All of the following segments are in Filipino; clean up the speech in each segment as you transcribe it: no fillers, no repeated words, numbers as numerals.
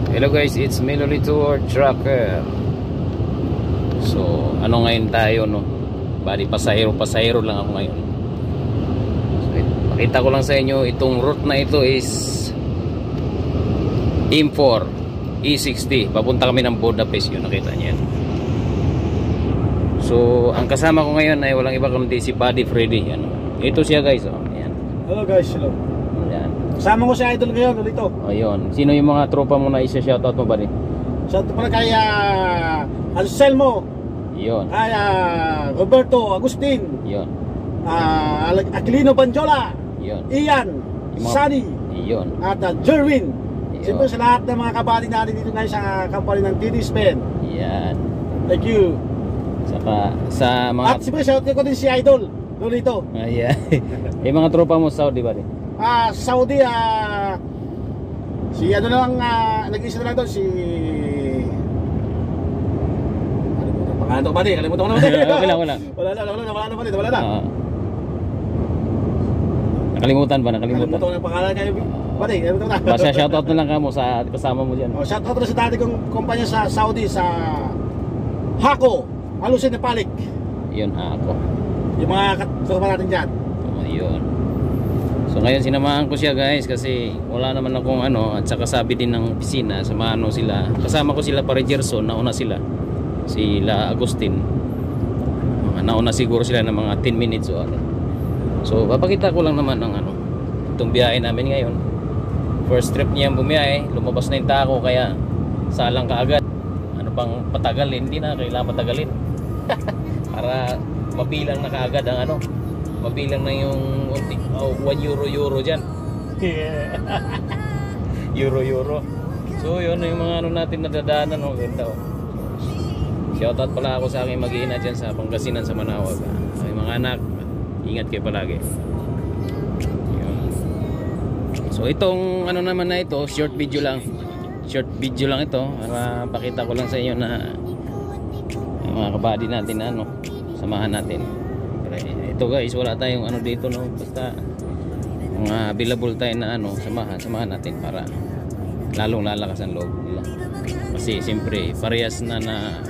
Hello guys, it's Melody Tour Trucker. So, ano ngayon tayo, no? Bali, pasahero lang ako ngayon. So, pakita ko lang sa inyo, itong route na ito is M4 E60. Papunta kami ng Budapest, yun, nakita niyo yan. So, ang kasama ko ngayon ay walang iba kundi si Buddy Freddy. Ano? Ito siya guys, oh. Ayan. Hello guys, hello. Ayan. Kasama ko si Idol ngayon, Lolito. O yun, sino yung mga tropa mo na isa-shoutout mo, Buddy? Shoutout pala kay Anselmo. Yun. Kay Roberto Agustin. Yun. Aquilino Banjola. Yun. Ian. Sunny. Yun. At Jerwin. Yun. Siyempre sa lahat ng mga kabali natin dito ngayon sa company ng TD Spend. Yan. Thank you. Saka sa mga... At siyempre shoutout ko din si Idol, Lolito. Ayan. Yung mga tropa mo sa Saudi, Buddy? Saudi, si ano lang, nag-isa na lang doon, si... Kalimutan ko, Buddy, kalimutan ko naman. Wala. Wala na, Buddy, wala na. Nakalimutan ba? Kalimutan ko na yung pangalan kayo, Buddy, kalimutan ko na. Basta shoutout na lang ka mo sa kasama mo dyan. Shoutout na sa dati kong kumpanya sa Saudi, sa Hako, Alusin na Palik. Yun, ako. Yung mga kasama natin dyan. Yun. So ngayon sinamahan ko siya guys kasi wala naman akong ano, at saka sabi din ng opisina, samahan mo sila. Kasama ko sila para Gerson, nauna sila. Sila Agustin. Nauna siguro sila ng mga 10 minutes o ano. So papakita ko lang naman ng ano, itong biyahe namin ngayon. First trip niya bumiyahe, lumabas na yung tako kaya salang kaagad. Ano pang patagalin, hindi na kailangan patagalin. Para mabilang na kaagad ang ano, mabilang na yung 1 euro dyan. Euro. So yun yung mga ano natin nadadaanan, no? Ganda, oh. Shoutout pala ako sa aking mag-iina dyan sa Pangasinan sa Manawag. Ay mga anak, ingat kayo palagi. Yun. So itong ano naman na ito, short video lang ito para pakita ko lang sa inyo na yung mga kabady natin na ano, samahan natin. Ito guys, wala tayong ano dito, no, basta mga available tayo na ano, samahan natin para lalong lalakas ang loob nila. Kasi siyempre parehas na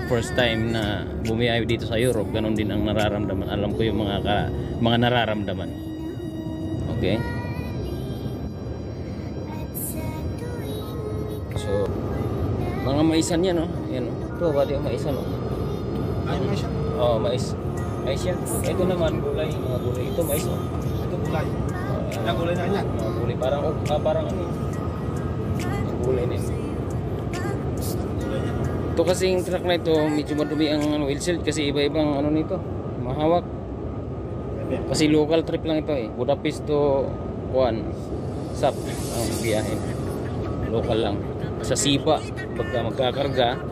first time na bumiyahe dito sa Europe, ganun din ang nararamdaman. Alam ko yung mga nararamdaman. Okay, so mga maisan yan, no? Yan, no? Ito ba yung maisan, no? Ay, maisan? Oo, mais yan. Ito naman gulay, mga gulay. Ito mais, oh. Ito gulay. Ang gulay na yan. Mga gulay, parang ano, gulay na yun. Ito kasing truck na ito, medyo madumi ang ano, wheel shield kasi iba-ibang ano nito, mahawak. Kasi local trip lang ito eh. Budapest to SAP ang biyahe. Local lang. Sa Sipa, pagka magkakarga,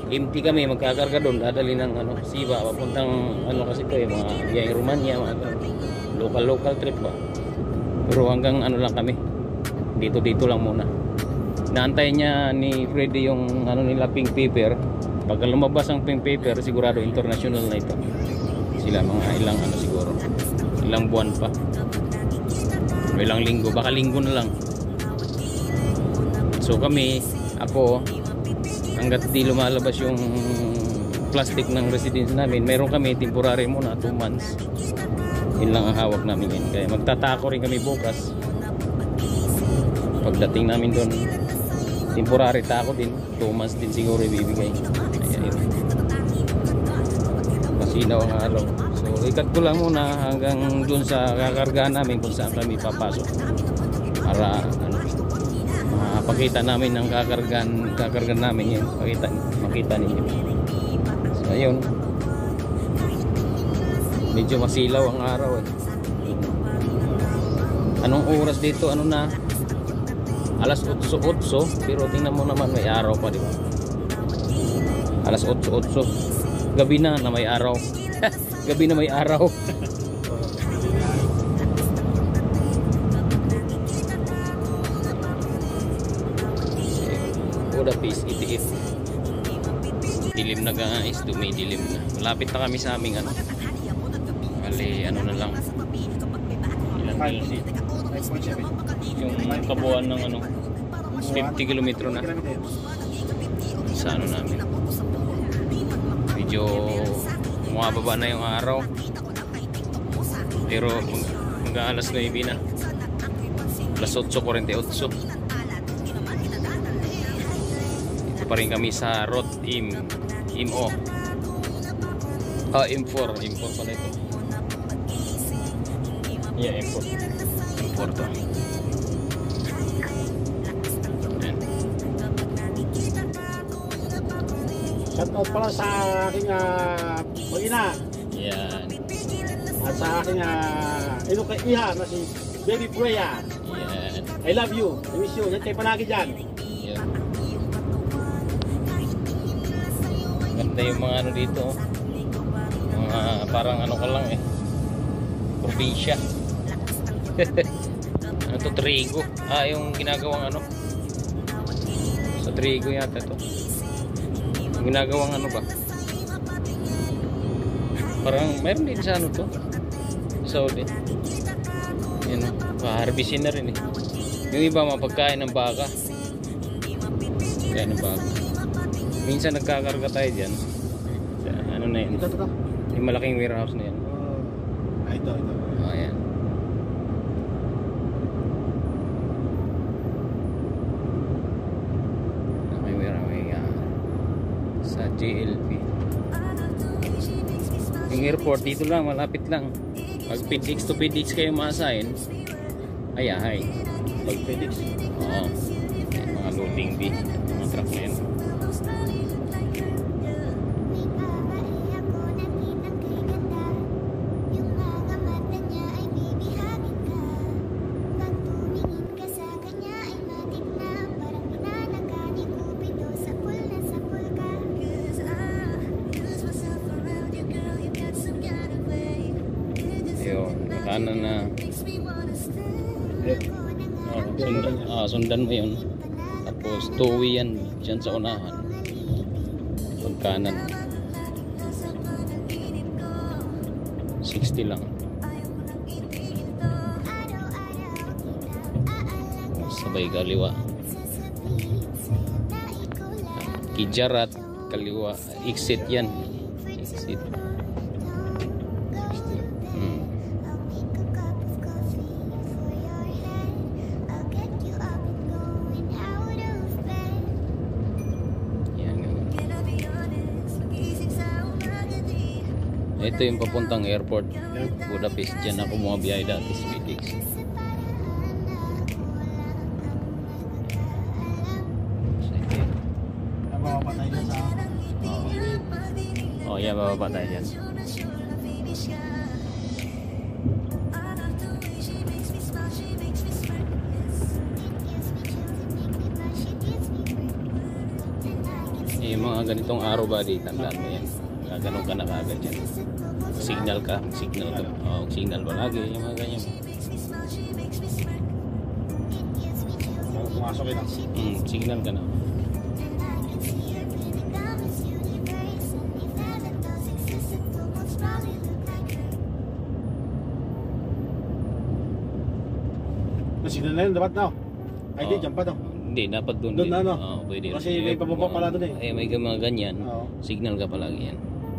empty kami, magkakarga doon, dadali ng ano, Siba, papuntang ano kasi ito eh, mga biyaheng Romania, mga local trip ba. Pero hanggang ano lang kami, dito lang muna. Naantay niya ni Freddy yung ano nila, pink paper. Pagka lumabas ang pink paper, sigurado international na ito. Sila mga ilang ano siguro, ilang buwan pa, ilang linggo, baka linggo na lang. So kami, ako, hanggat di lumalabas yung plastic ng residence namin, meron kami temporary muna 2 months. Yun lang ang hawak namin yun. Kaya magtatako rin kami bukas. Pagdating namin doon, temporary tako din, 2 months din siguro ibibigay. Ayan, yun. Masinaw ang araw. So ikat ko lang muna hanggang doon sa kakargahan namin kung saan kami papasok para ano, pakita namin ng kakargan namin yun, makita ninyo. So ayun, medyo masilaw ang araw eh. Anong oras dito, ano na, alas 8:08, pero tingnan mo naman may araw pa, di ba? Alas 8:08, gabi na may araw. Gabi na may araw. Budapest, ITF. Dilim na guys, dumidilim na. Malapit na kami sa aming ano. Bali, ano na lang. Ilang minutes. Yung kabuuan ng ano, 50 kilometro na sa ano namin. Medyo bumababa na yung araw. Pero mag-aalas 9 na. Alas 8:48. Ito pa rin kami sa Route IMO. M4 pala ito. Yeah, M4 to. Shoutout pala sa aking mag-ina. Yan. At sa aking iha na si Baby Freya. Yan. I love you. I miss you. Yan kayo palagi dyan. Yan. Ganda yung mga ano dito. Mga parang ano ka lang eh. Probinsya. Ano to? Trigo. Yung ginagawang ano. Sa trigo yata to. Yung ginagawang ano ba? Parang mayroon din sa ano to. Saudi. Yan o. Harbisin na rin eh. Yung iba mapagkain ng baka. Kain ng baka. Minsan nagkakarga tayo dyan. Sa, ano na yun? Ito. Yung malaking warehouse na yan. Ito. Ayan. Okay, sa JLP. Yung airport dito lang, malapit lang. Pag PDX to PDX kayo maasahin, ay. Pag FedEx. Oo. Mga loading B, mga truck na yun. Kanan na sundan mo yun, tapos tuwi yan dyan sa unahan, pag kanan 60 lang, sabay kaliwa Kijarat kaliwa, exit yan, exit. Ito yung papuntang airport, Budapest. Diyan ako bumabiyahe dati sa PDX. Bababa tayo dyan sa... Oh, yeah, bababa tayo dyan. Yung mga ganitong araw ba di, tandaan mo yan. Ganun ka na kagad dyan. Signal ka. Signal ba lagi, yung mga ganyan. Pumasok yun signal ka na. Signal na yun, dapat na. Ay, di, dyan pa daw. Hindi, dapat doon. Doon na, no? Pwede. Kasi may pababa pala doon eh. May mga ganyan. Signal ka palagi yan.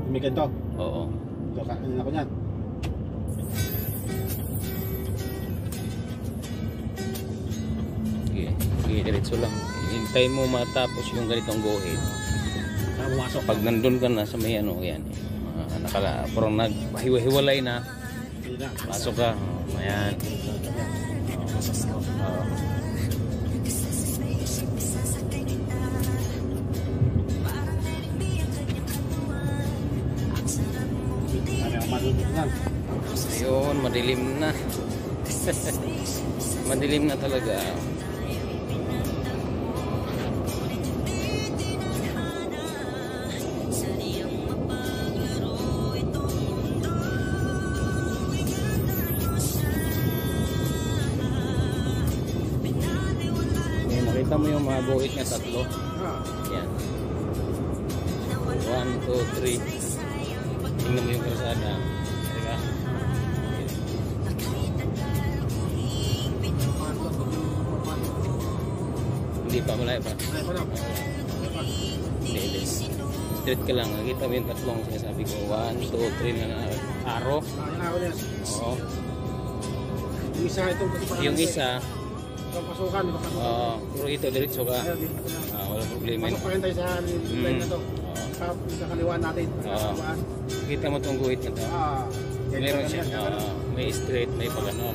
May ganito? Oo. Ito, kainin ako niyan. Okay, diretso lang. Hintay mo matapos yung ganitong go ahead. Pumasok. Pag nandun ka na sa may ano, yan. Parang naghiwa-hiwalay na. Pasok ka. Ayan. Ayun, madilim na. Madilim na talaga. Nakita mo yung mga buhit na tatlo? Yan. 1, 2, 3. Tingnan mo yung kalsada. Teka. Hindi Hindi pa, malaya pa. Ay, pa lang. Hindi. Straight ka lang. Nakita mo yung tatlong sinasabi ko. 1, 2, 3 na arrow. Yung ako niya. Oo. Yung isa ito. Yung isa, Pasukan. pero ito, diretso ka. Ayun, dito ko na. Wala problema. Pasok pa rin tayo sa line na to. Sa kaliwaan natin. Oo. Kita mo itong guhit na to. Meron siya. May straight, may pag-anon.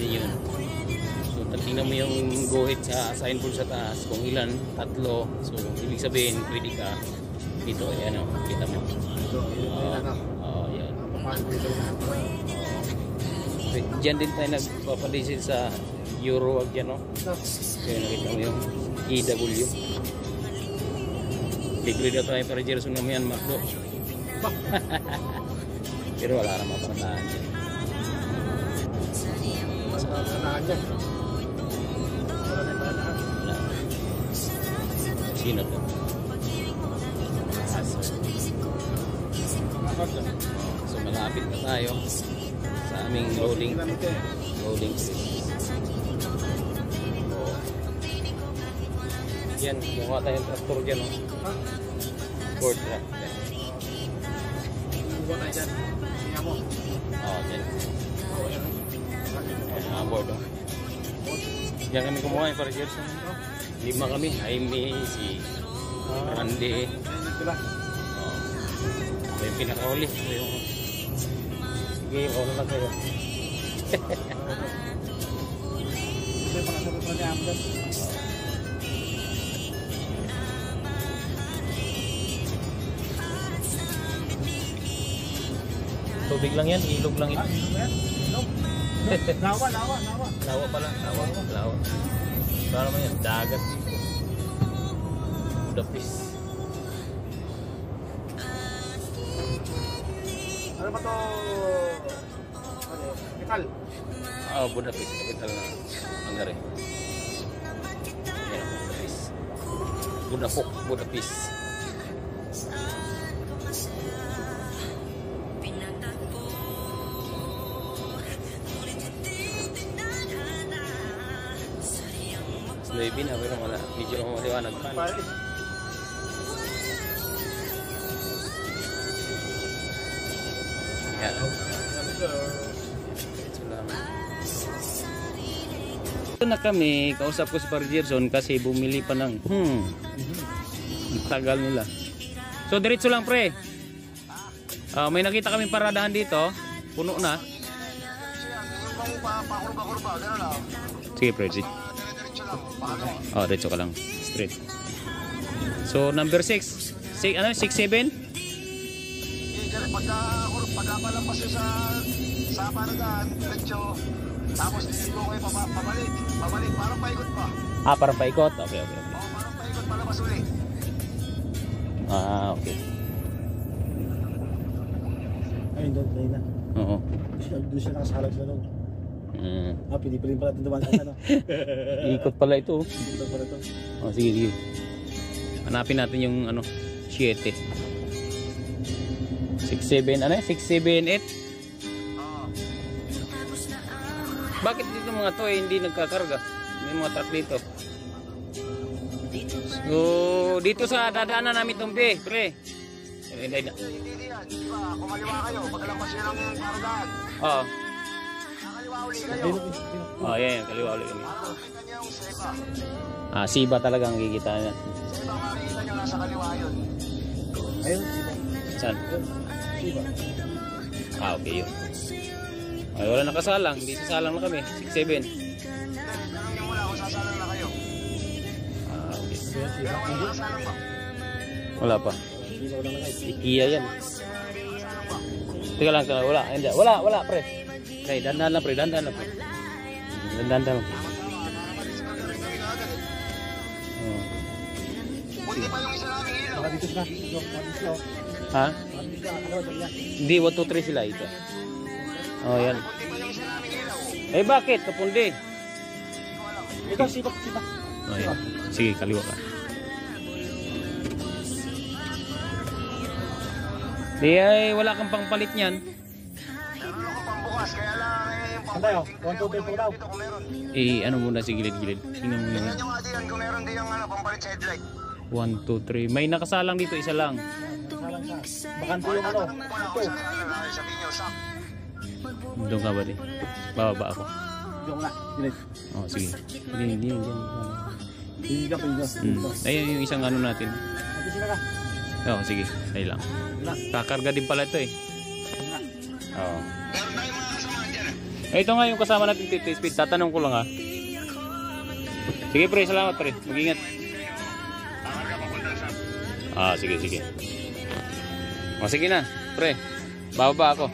Yun. So, tingnan mo yung guhit sa signboard sa taas. Kung ilan, 3. So, ibig sabihin, pwede ka. Dito, ayan o. Kita mo. Yan. Diyan din tayo nagpapalisin sa Eurowag yan, no? Kaya nakita mo yung EW. Degree daw tayo para Jerson na yan, Marco. Pero wala naman pangalahan dyan. Pangalahan dyan. Wala na yung pangalahan. Wala. Sino to? So malapit na tayo sa aming loading place. Yan, mukha tayong traktor dyan, no? Ford truck. Buwan tayo dyan. Tingnan mo. Dyan. Board, no? Diyan kami kumuha yung para Gerson. 5 kami. Jaime, si Randy. May pinakauli. Sige, ako na lang kayo. May pakasunod na niya. Tubig lang yan, ilog lang ito. Lawa. Lawa pala, lawa. Para naman yan, dagat dito. Budapest. Ano ba to? Kapital? Budapest, kapital na Hungary. Ayan, Budapest. Budapest. Maybe na, pero wala. Medyo maliwanag pa. Yan. Ito na kami, kausap ko si Par Gerson kasi bumili pa ng ang tagal nila. So diretso lang pre. May nakita kami paradahan dito. Puno na. Sige pre, sige. Diretso ka lang. Straight. So number 6. 6-7? Pagkapalampas sa paradahan, diretso. Tapos dito kayo pabalik. Parang paikot pa. Parang paikot? Okay. Parang paikot palabas ulit. Okay. Ayun doon na. Oo. Doon siya nakasalag sa doon. Pinipiling pala ito dumaan sa ano. Ikot pala ito. Ikot pala ito. Sige. Hanapin natin yung 7. 6-7, 6-7-8. Bakit dito mga to hindi nagkakarga? May mga truck dito. So, dito sa dadaanan namin itong pre. Hindi yan. Diba, kumaliwa kayo. Pagkalampas yun ang paradahan. Nakaliwa uli kayo. Yan. Kaliwa uli kami. Makikita niyo yung Seba. Siba talagang kikita niya. Seba, makikita niyo nasa kaliwa yun. Ayun. Saan? Siba. Okay yun. Wala nakasalang. Hindi sasalang na kami. 6-7. Tanong niyo muna kung sasalang na kayo. Okay. Pero wala nakasalang pa. Wala pa. Siba ko lang na guys. Ikiya yan. Teka lang. Wala. Hindi. Wala pre. Pre, dandan lang pre. Dandan lang. Buti pa yung isa namin ilaw. Dito na. Dito. Ha? Hindi, 1, 2, 3 sila ito. Yan. Buti pa yung isa namin ilaw. Bakit? Kapundi. Ito, siba. Yan. Sige, kaliwa ka. Di ay wala kang pangpalit niyan. Meron ako pambukas, kaya lang yung Tayo, 1, 2, 3 po daw. Dito kung meron. Ano muna si gilid-gilid. Tingnan mo Tingnan naman. nyo nga diyan kung meron di yung pampalit sa headlight. 1, 2, 3. May nakasalang dito, isa lang. Bakante yung ano. Wala ako sa sabihin nyo, sak. Doon ka ba di? Bababa ako. Yung na. Ginit. Oh, sige. Hindi. Hindi ka pa yun. Ayun yung isang ano natin. Ate sila ka. Oh, sige. Ay lang. Kakarga din pala ito eh. Oo. Meron tayong mga kasamahan dyan. Ito nga yung kasama natin Tito Speed. Tatanong ko lang ha. Sige pre, salamat pre. Mag-ingat. Kakarga papunta sa... Sige. O sige na, pre. Bababa ako.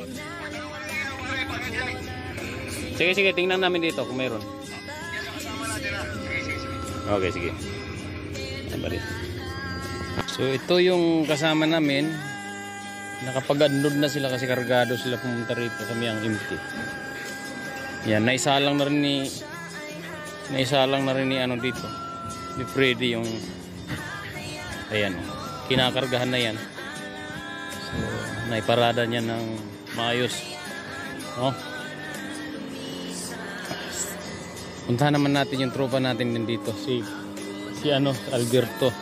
Sige, tingnan namin dito kung meron. Kasama natin ha. Sige. Okay, sige. Balik. So ito yung kasama namin. Nakapag-unload na sila kasi kargado sila pumunta rito. Kami ang empty. Yan, naisalang na rin ni ano dito. Ni Freddy yung ayan, kinakargahan na yan. So, naiparada niya ng maayos. Oh. Puntahan naman natin yung tropa natin din dito. Si Alberto.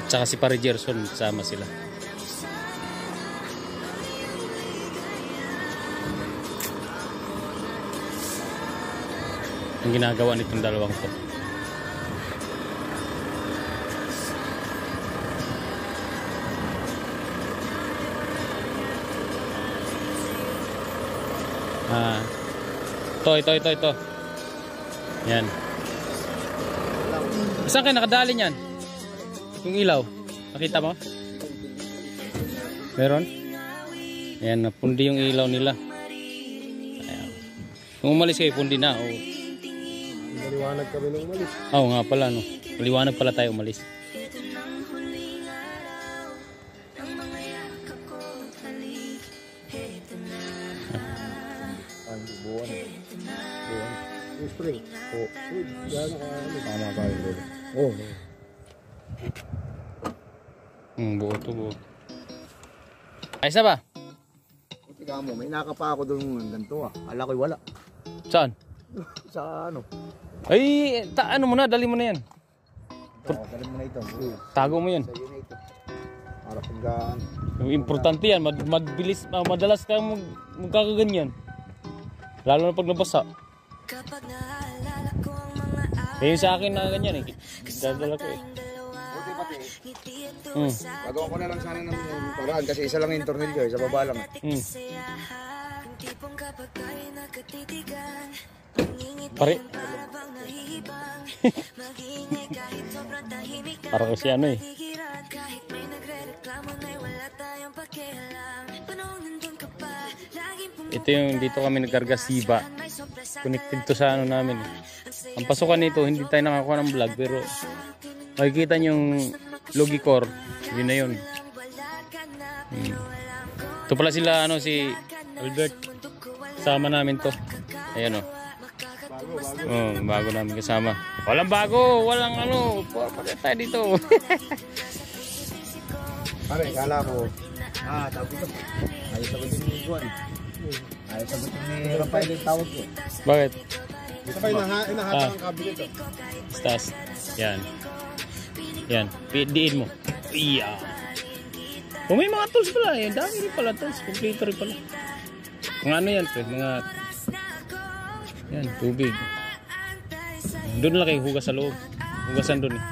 Tsaka si Pare Gerson, sama sila. Ang ginagawa nitong dalawang to. Ito. Yan. Saan kayo nakadali niyan? Yung ilaw. Nakita mo? Meron? Ayan, napundi yung ilaw nila. Ayan. Kung umalis kayo, pundi na. Maliwanag kami nung umalis. Oo nga pala, no. Maliwanag pala tayo umalis. Spring. Oh, yan ano. Tama ba yun? Oh. Buo. Ayos na ba? Tika mo, may nakapa ako doon ng ganito ah. Kala ko'y wala. Saan? Sa ano? Ay, ano mo na, dali mo na yan. Dali mo na ito. Tago mo yan. Sa'yo na ito. Para pagkaan. Importante yan, mabilis, madalas ka magkakaganyan. Lalo na pag nabasa. Eh, sa akin na ganyan eh. Dadala ko eh. Buti pati. Gagawa ko na lang sana ng paraan kasi isa lang yung tornilyo, sa baba lang. Pare. Para kasi ano eh. Ito yung dito kami nagkarga Siba. Connected to sa ano namin. Ang pasukan nito, hindi tayo nakakuha ng vlog pero makikita nyo yung Logicore. Yun na yun. Ito pala sila si Albert. Sama namin to. Ayan o. Bago namin kasama. Walang bago, walang ano. Pwede tayo dito. Pare, kala ko. Tawag ito. Ayos sagutin ni Juan. Ayos sagutin ni Rafael yung tawag ko. Bakit? Ito pa inahata ang kabel ito. Stas. Yan. Diin mo. Iya. Kung may mga tools pala, eh. Dami rin pala tools. Kompleto rin pala. Mga ano yan, pre? Mga... Yan, tubig. Doon lang kayo hugas sa loob. Hugasan doon eh.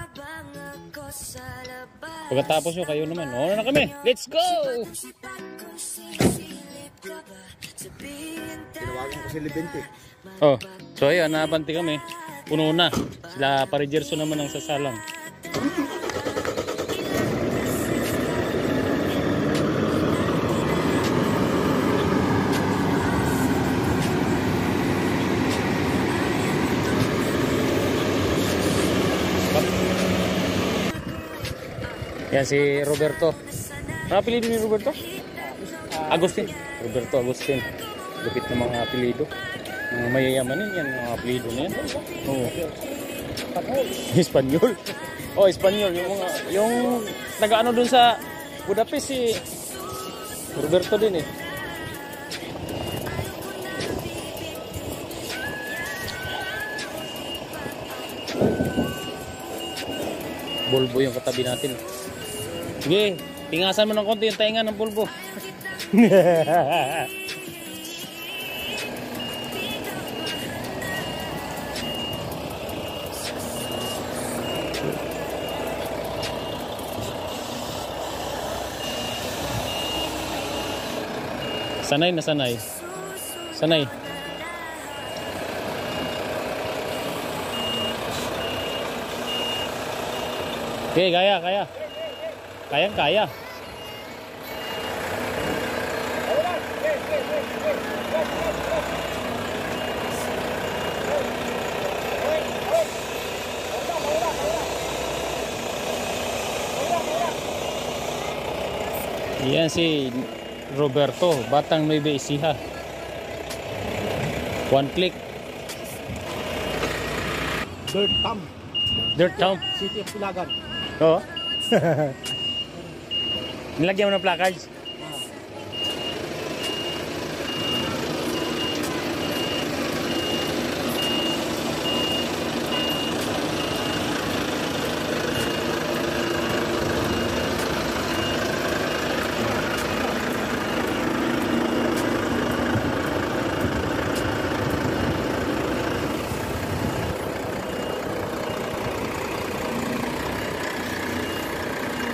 Pagkatapos nyo, kayo naman. Oo na kami. Let's go! Tinawagan ko si Libente. Oh, so ayun, nabanti kami. Puno na. Sila Pare Gerson naman ang sasalang. Yan si Roberto. Ano apelido ni Roberto? Agustin. Roberto Agustin. Lupit ng mga apelido. Mga mayayamanin yan, mga apelido na yan. Oo. Espanyol. Oh, Espanyol. Yung taga-ano dun sa Budapest si Roberto din eh. Bulbo yung katabi natin. Sige, tingasan mo ng konti yung tainga ng bulbo. Sanay na sanay. Sanay. Okay, kaya. Kaya. Yan si Roberto, Batang Nueva Ecija. One click. Dirt Town. City of Ilagan. Oo. Nilagyan mo ng placards.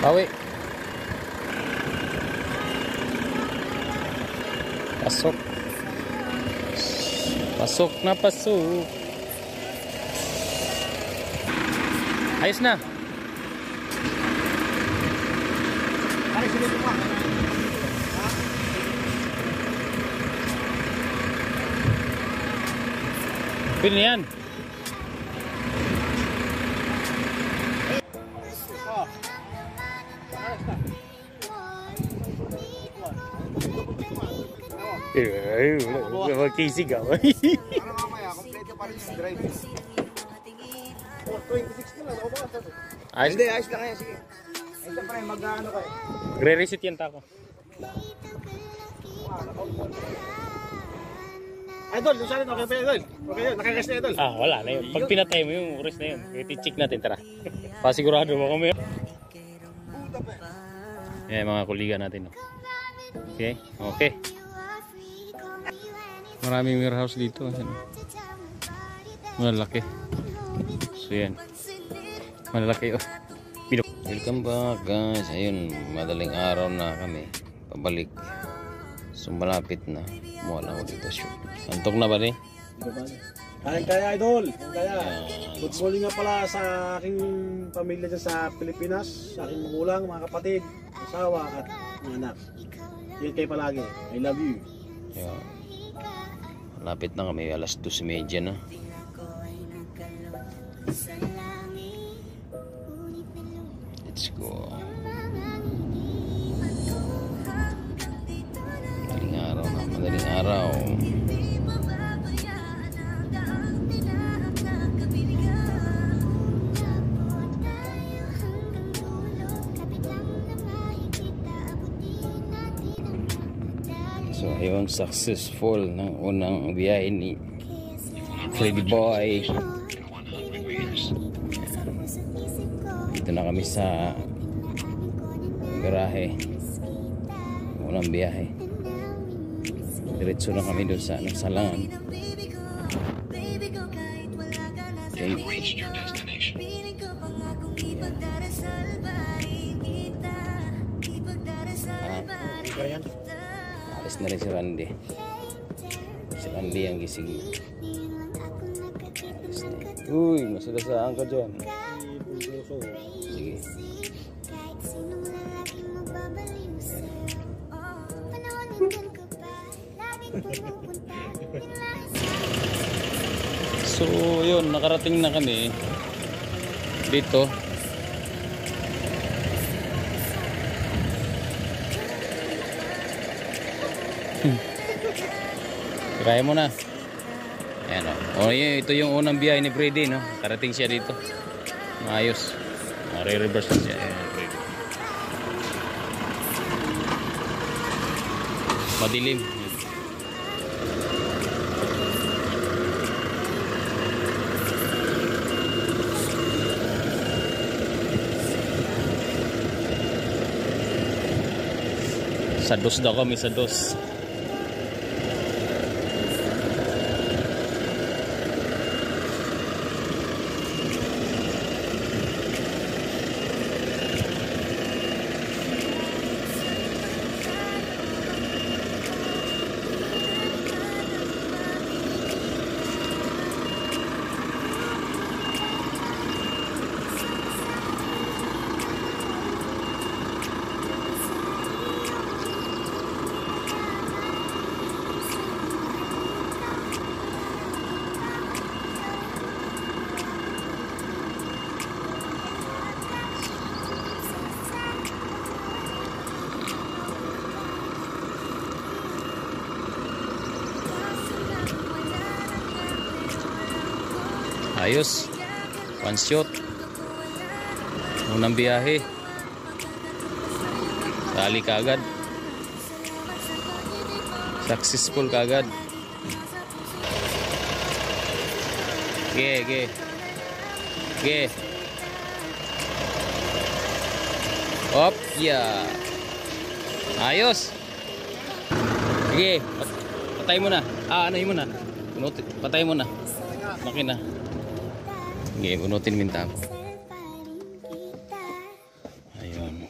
Bawi. Pasok na pasok. Ayos na. Ay, sige mo. Pwede na yan. Magkisig ako. Ano mamaya, kompleto pa rin yung drive. 26 na lang, ako ba? Ayos. Hindi, ayos lang kaya, sige. Ito pa rin, mag-ano kayo. Re-reset yan tako. Idol, yung salin, okay pa Idol? Okay yun, nakakas na Idol. Wala na yun. Pag pinatay mo yung oras na yun, i-check natin, tara. Pasigurado mo kami. Yan mga kuliga natin. No? Okay, okay. Maraming warehouse dito. Malalaki. So yan. Malalaki oh. Welcome back guys. Ayun, madaling araw na kami. Pabalik. So malapit na. Wala ko dito shoot. Antok na ba rin? Kaya Idol. Kaya. Good morning nga pala sa aking pamilya dyan sa Pilipinas. Sa aking magulang, mga kapatid, asawa at mga anak. Yan kayo palagi. I love you. Yeah. Malapit na kami. Alas 2:30 na. Let's go. Madaling araw na. Madaling araw. So ayun, successful ng unang biyahe ni Freddy Boy. Dito na kami sa garahe. Unang biyahe. Diretso na kami doon sa Salangan. Okay. Alis na rin si Randy. Si Randy ang gising. Uy, masagasaan ka dyan. Sige. So yun, nakarating na kami dito. Try mo na. Ayan o. Ito yung unang biyahe ni Freddy, no? Karating siya dito. Maayos. Re-reverse na siya. Ayan, Freddy. Madilim. Sa dos daw kami, sa dos. Ayos. One shot. Unang biyahe. Sali kaagad. Successful kaagad. Ge. Hop, ya. Ayos. Sige, patay mo na. Ano yun mo na? Patay mo na. Makina. Sige, bunutin minta ko. Ayun.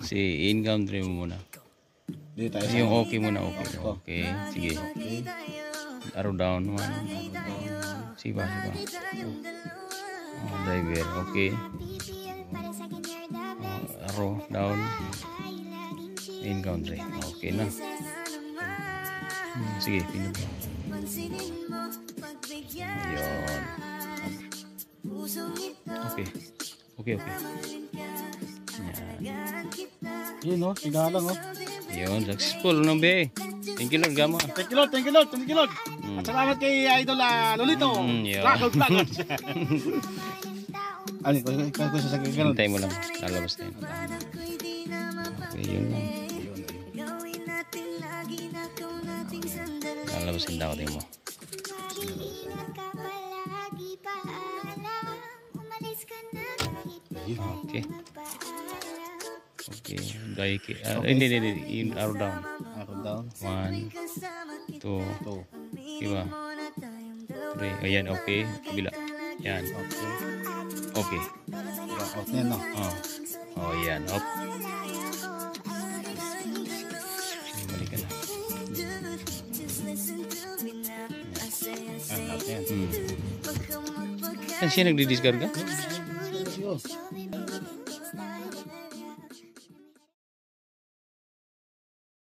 Si income dream mo muna. Dito tayo. Yung okay muna, okay. Okay, sige. Arrow down. Siba. Driver, okay. Arrow down. Income dream. Okay na. Sige, pinag. Ayun. Okay. Yan. Yun no, sigalang oh. Ayun, successful ng biyahe. Thank you Lord, gamo. Thank you Lord. At salamat kay Idol Lolito. Yun. Lakot. Ano, ko sa ganun. Hintay mo lang, lalabas na yun. Okay, yun lang. Lalabasin daw din mo. Okay. Hindi. Yung arrow down. Arrow down. 1, 2, diba? 3. Ayan, okay. Kabila. Yan. Okay. Off na yan no. Oh, yan. Up. Balik ka na. Off yan. Saan siya nagdi-discard ka?